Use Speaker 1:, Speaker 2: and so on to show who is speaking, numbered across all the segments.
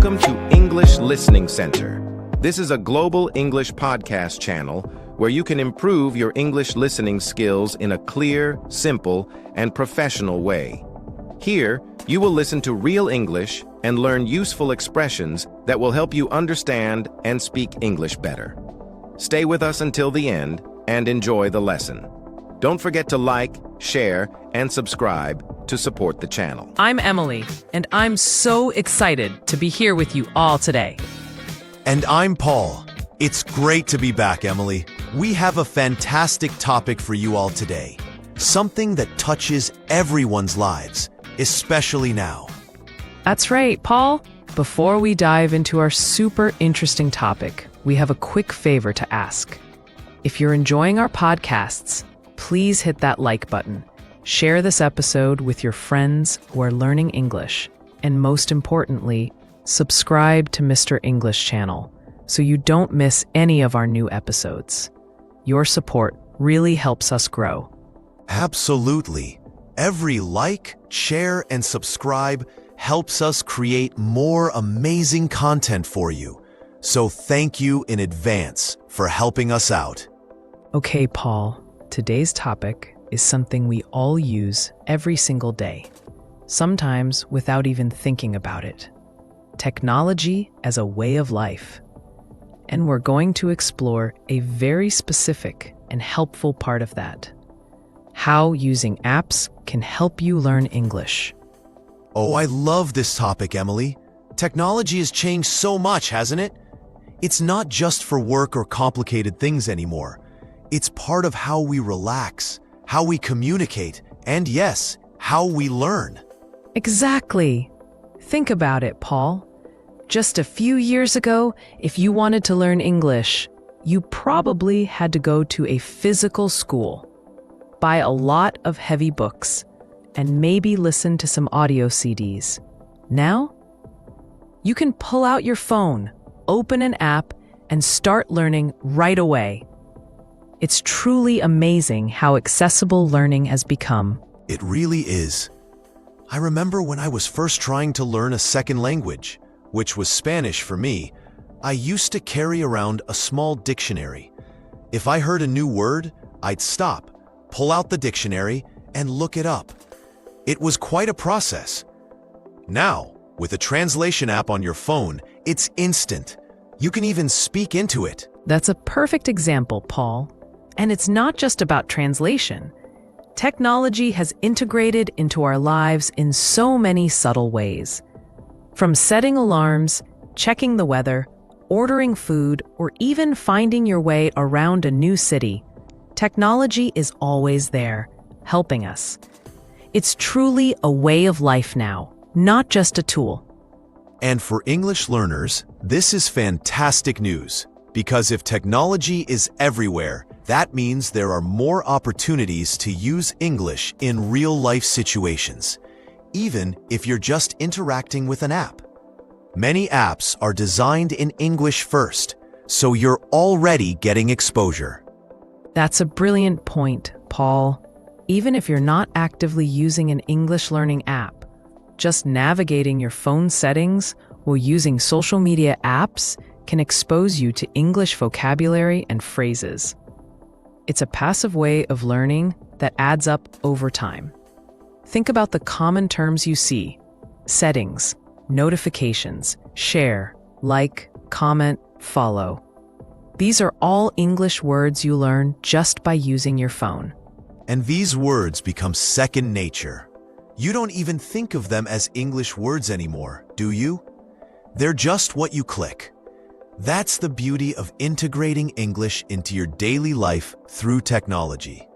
Speaker 1: Welcome to English Listening Center. This is a global English podcast channel where you can improve your English listening skills in a clear, simple, and professional way. Here, you will listen to real English and learn useful expressions that will help you understand and speak English better. Stay with us until the end and enjoy the lesson. Don't forget to like, share, and subscribe to support the channel.
Speaker 2: I'm Emily, and I'm so excited to be here with you all today.
Speaker 3: And I'm Paul. It's great to be back, Emily. We have a fantastic topic for you all today. Something that touches everyone's lives, especially now.
Speaker 2: That's right, Paul. Before we dive into our super interesting topic, we have a quick favor to ask. If you're enjoying our podcasts, please hit that like button. Share this episode with your friends who are learning English. And most importantly, subscribe to Mr. English channel so you don't miss any of our new episodes. Your support really helps us grow.
Speaker 3: Absolutely. Every like, share, and subscribe helps us create more amazing content for you. So thank you in advance for helping us out.
Speaker 2: Okay, Paul, today's topic is something we all use every single day, sometimes without even thinking about it. Technology as a way of life. And we're going to explore a very specific and helpful part of that. How using apps can help you learn English.
Speaker 3: Oh, I love this topic, Emily. Technology has changed so much, hasn't it? It's not just for work or complicated things anymore. It's part of how we relax, how we communicate, and yes, how we learn.
Speaker 2: Exactly. Think about it, Paul. Just a few years ago, if you wanted to learn English, you probably had to go to a physical school, buy a lot of heavy books, and maybe listen to some audio CDs. Now, you can pull out your phone, open an app, and start learning right away. It's truly amazing how accessible learning has become.
Speaker 3: It really is. I remember when I was first trying to learn a second language, which was Spanish for me, I used to carry around a small dictionary. If I heard a new word, I'd stop, pull out the dictionary, and look it up. It was quite a process. Now, with a translation app on your phone, it's instant. You can even speak into it.
Speaker 2: That's a perfect example, Paul. And it's not just about translation. Technology has integrated into our lives in so many subtle ways. From setting alarms, checking the weather, ordering food, or even finding your way around a new city, technology is always there, helping us. It's truly a way of life now, not just a tool.
Speaker 3: And for English learners, this is fantastic news, because if technology is everywhere, that means there are more opportunities to use English in real-life situations, even if you're just interacting with an app. Many apps are designed in English first, so you're already getting exposure.
Speaker 2: That's a brilliant point, Paul. Even if you're not actively using an English learning app, just navigating your phone settings or using social media apps can expose you to English vocabulary and phrases. It's a passive way of learning that adds up over time. Think about the common terms you see: settings, notifications, share, like, comment, follow. These are all English words you learn just by using your phone.
Speaker 3: And these words become second nature. You don't even think of them as English words anymore, do you? They're just what you click. That's the beauty of integrating English into your daily life through technology.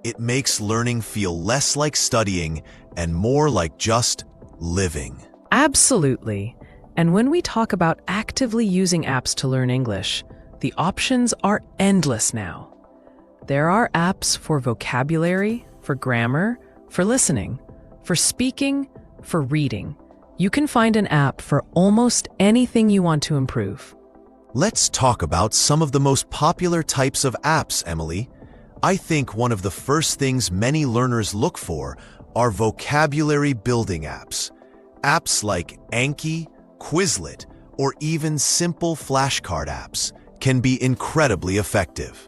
Speaker 3: It makes learning feel less like studying and more like just living.
Speaker 2: Absolutely. And when we talk about actively using apps to learn English, the options are endless now. There are apps for vocabulary, for grammar, for listening, for speaking, for reading. You can find an app for almost anything you want to improve.
Speaker 3: Let's talk about some of the most popular types of apps, Emily. I think one of the first things many learners look for are vocabulary building apps. Apps like Anki, Quizlet, or even simple flashcard apps can be incredibly effective.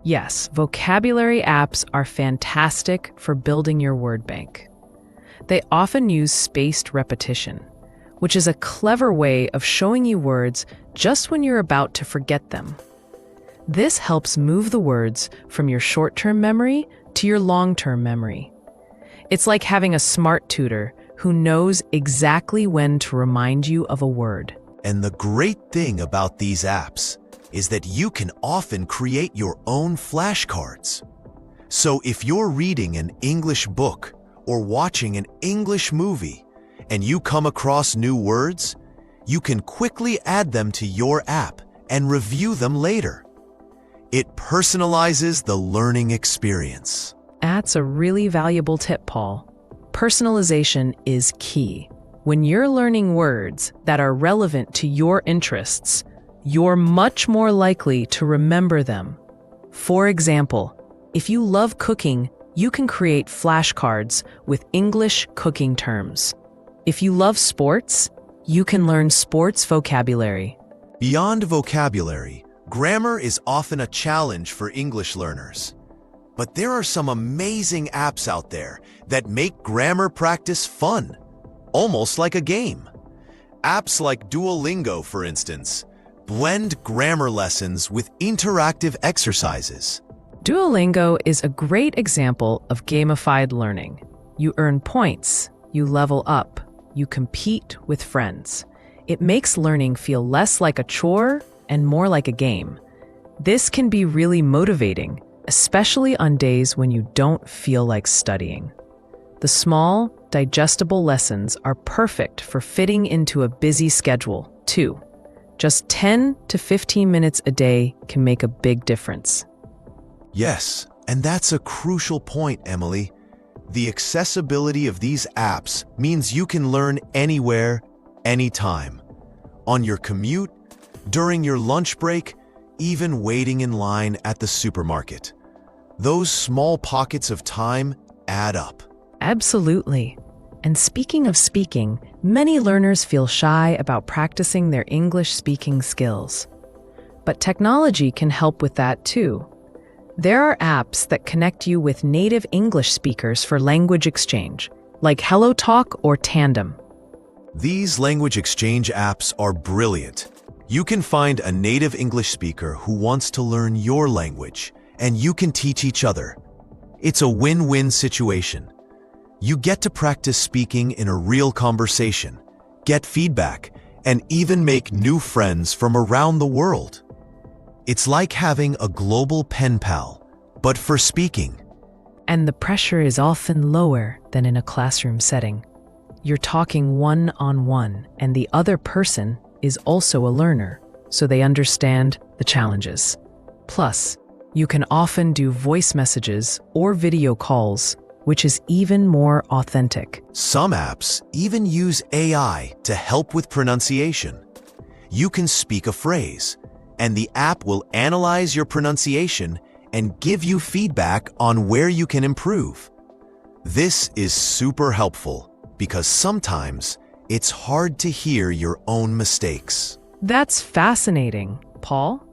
Speaker 2: Yes, vocabulary apps are fantastic for building your word bank. They often use spaced repetition, which is a clever way of showing you words just when you're about to forget them. This helps move the words from your short-term memory to your long-term memory. It's like having a smart tutor who knows exactly when to remind you of a word.
Speaker 3: And the great thing about these apps is that you can often create your own flashcards. So if you're reading an English book or watching an English movie and you come across new words, you can quickly add them to your app and review them later. It personalizes the learning experience.
Speaker 2: That's a really valuable tip, Paul. Personalization is key. When you're learning words that are relevant to your interests, you're much more likely to remember them. For example, if you love cooking, you can create flashcards with English cooking terms. If you love sports, you can learn sports vocabulary.
Speaker 3: Beyond vocabulary, grammar is often a challenge for English learners. But there are some amazing apps out there that make grammar practice fun, almost like a game. Apps like Duolingo, for instance, blend grammar lessons with interactive exercises.
Speaker 2: Duolingo is a great example of gamified learning. You earn points, you level up, you compete with friends. It makes learning feel less like a chore and more like a game. This can be really motivating, especially on days when you don't feel like studying. The small, digestible lessons are perfect for fitting into a busy schedule, too. Just 10 to 15 minutes a day can make a big difference.
Speaker 3: Yes, and that's a crucial point, Emily. The accessibility of these apps means you can learn anywhere, anytime. On your commute, during your lunch break, even waiting in line at the supermarket. Those small pockets of time add up.
Speaker 2: Absolutely. And speaking of speaking, many learners feel shy about practicing their English speaking skills. But technology can help with that too. There are apps that connect you with native English speakers for language exchange, like HelloTalk or Tandem.
Speaker 3: These language exchange apps are brilliant. You can find a native English speaker who wants to learn your language, and you can teach each other. It's a win-win situation. You get to practice speaking in a real conversation, get feedback, and even make new friends from around the world. It's like having a global pen pal, but for speaking.
Speaker 2: And the pressure is often lower than in a classroom setting. You're talking one-on-one, and the other person is also a learner, so they understand the challenges. Plus, you can often do voice messages or video calls, which is even more authentic.
Speaker 3: Some apps even use AI to help with pronunciation. You can speak a phrase, and the app will analyze your pronunciation and give you feedback on where you can improve. This is super helpful because sometimes it's hard to hear your own mistakes.
Speaker 2: That's fascinating, Paul.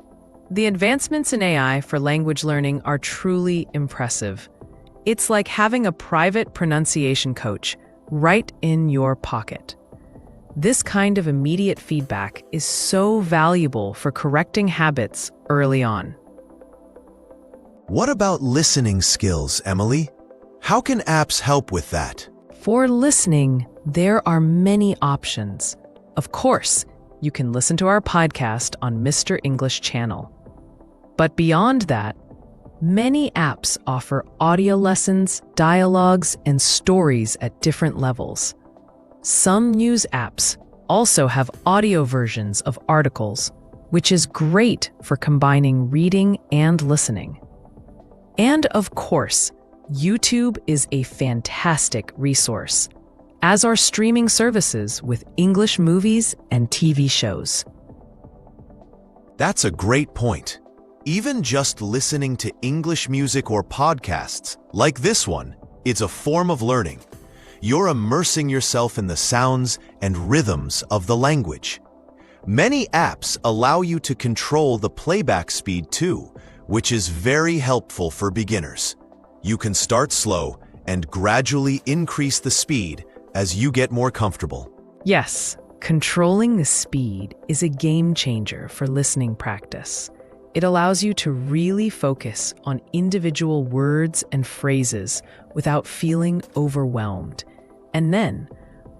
Speaker 2: The advancements in AI for language learning are truly impressive. It's like having a private pronunciation coach right in your pocket. This kind of immediate feedback is so valuable for correcting habits early on.
Speaker 3: What about listening skills, Emily? How can apps help with that?
Speaker 2: For listening, there are many options. Of course, you can listen to our podcast on Mr. English channel. But beyond that, many apps offer audio lessons, dialogues, and stories at different levels. Some news apps also have audio versions of articles, which is great for combining reading and listening. And of course, YouTube is a fantastic resource, as are streaming services with English movies and TV shows.
Speaker 3: That's a great point. Even just listening to English music or podcasts, like this one, it's a form of learning. You're immersing yourself in the sounds and rhythms of the language. Many apps allow you to control the playback speed too, which is very helpful for beginners. You can start slow and gradually increase the speed as you get more comfortable.
Speaker 2: Yes, controlling the speed is a game changer for listening practice. It allows you to really focus on individual words and phrases without feeling overwhelmed. And then,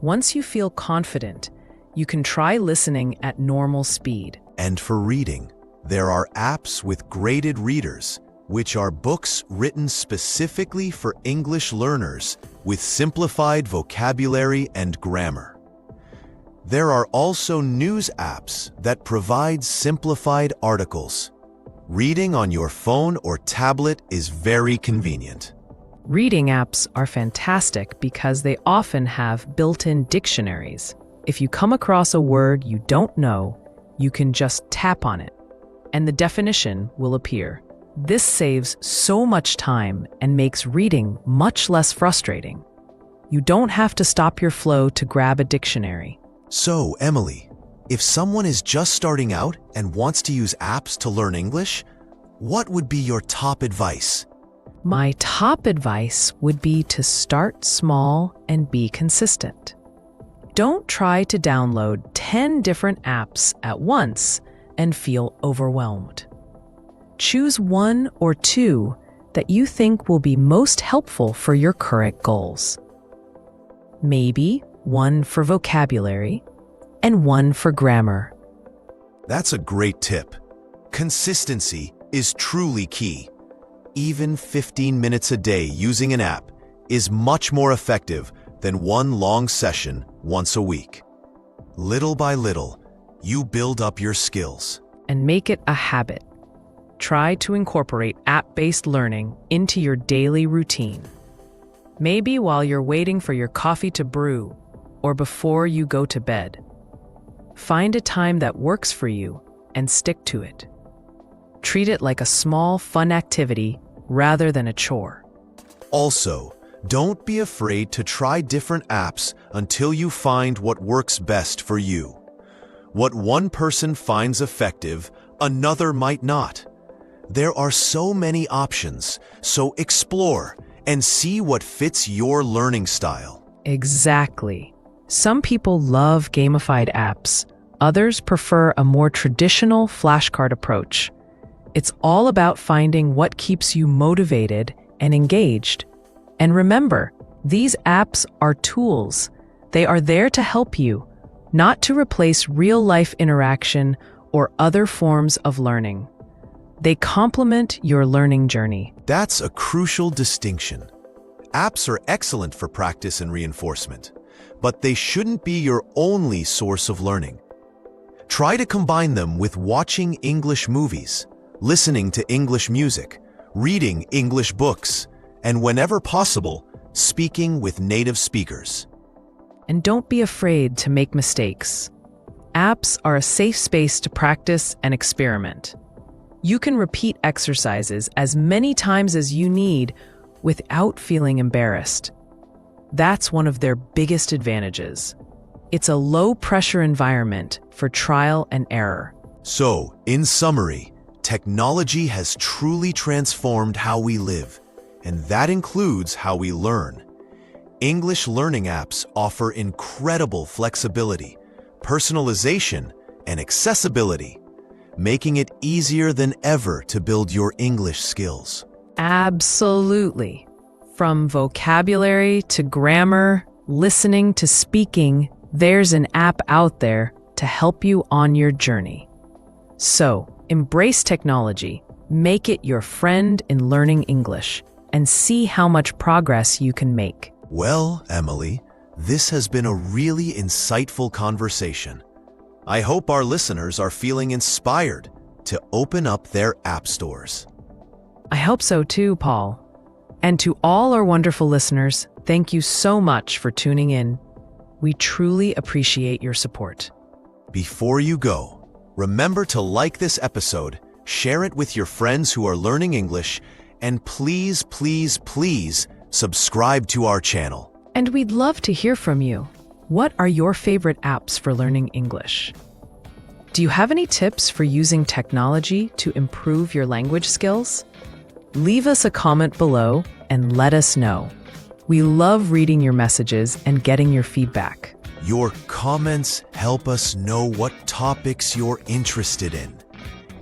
Speaker 2: once you feel confident, you can try listening at normal speed.
Speaker 3: And for reading, there are apps with graded readers, which are books written specifically for English learners with simplified vocabulary and grammar. There are also news apps that provide simplified articles. Reading on your phone or tablet is very convenient.
Speaker 2: Reading apps are fantastic because they often have built-in dictionaries. If you come across a word you don't know, you can just tap on it, and the definition will appear. This saves so much time and makes reading much less frustrating. You don't have to stop your flow to grab a dictionary.
Speaker 3: So, Emily, if someone is just starting out and wants to use apps to learn English, what would be your top advice?
Speaker 2: My top advice would be to start small and be consistent. Don't try to download 10 different apps at once and feel overwhelmed. Choose one or two that you think will be most helpful for your current goals. Maybe one for vocabulary and one for grammar.
Speaker 3: That's a great tip. Consistency is truly key. Even 15 minutes a day using an app is much more effective than one long session once a week. Little by little, you build up your skills.
Speaker 2: And make it a habit. Try to incorporate app-based learning into your daily routine. Maybe while you're waiting for your coffee to brew or before you go to bed. Find a time that works for you and stick to it. Treat it like a small, fun activity rather than a chore.
Speaker 3: Also, don't be afraid to try different apps until you find what works best for you. What one person finds effective, another might not. There are so many options, so explore and see what fits your learning style.
Speaker 2: Exactly. Some people love gamified apps. Others prefer a more traditional flashcard approach. It's all about finding what keeps you motivated and engaged. And remember, these apps are tools. They are there to help you, not to replace real-life interaction or other forms of learning. They complement your learning journey.
Speaker 3: That's a crucial distinction. Apps are excellent for practice and reinforcement, but they shouldn't be your only source of learning. Try to combine them with watching English movies, listening to English music, reading English books, and whenever possible, speaking with native speakers.
Speaker 2: And don't be afraid to make mistakes. Apps are a safe space to practice and experiment. You can repeat exercises as many times as you need without feeling embarrassed. That's one of their biggest advantages. It's a low-pressure environment for trial and error.
Speaker 3: So, in summary, technology has truly transformed how we live, and that includes how we learn. English learning apps offer incredible flexibility, personalization, and accessibility, making it easier than ever to build your English skills.
Speaker 2: Absolutely. From vocabulary to grammar, listening to speaking, there's an app out there to help you on your journey. So, embrace technology, make it your friend in learning English, and see how much progress you can make.
Speaker 3: Well, Emily, this has been a really insightful conversation. I hope our listeners are feeling inspired to open up their app stores.
Speaker 2: I hope so too, Paul. And to all our wonderful listeners, thank you so much for tuning in. We truly appreciate your support.
Speaker 3: Before you go, remember to like this episode, share it with your friends who are learning English, and please, please, please subscribe to our channel.
Speaker 2: And we'd love to hear from you. What are your favorite apps for learning English? Do you have any tips for using technology to improve your language skills? Leave us a comment below and let us know. We love reading your messages and getting your feedback.
Speaker 3: Your comments help us know what topics you're interested in.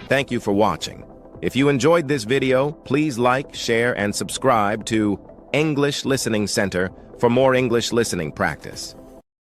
Speaker 1: Thank you for watching. If you enjoyed this video, please like, share, and subscribe to English Listening Center for more English listening practice.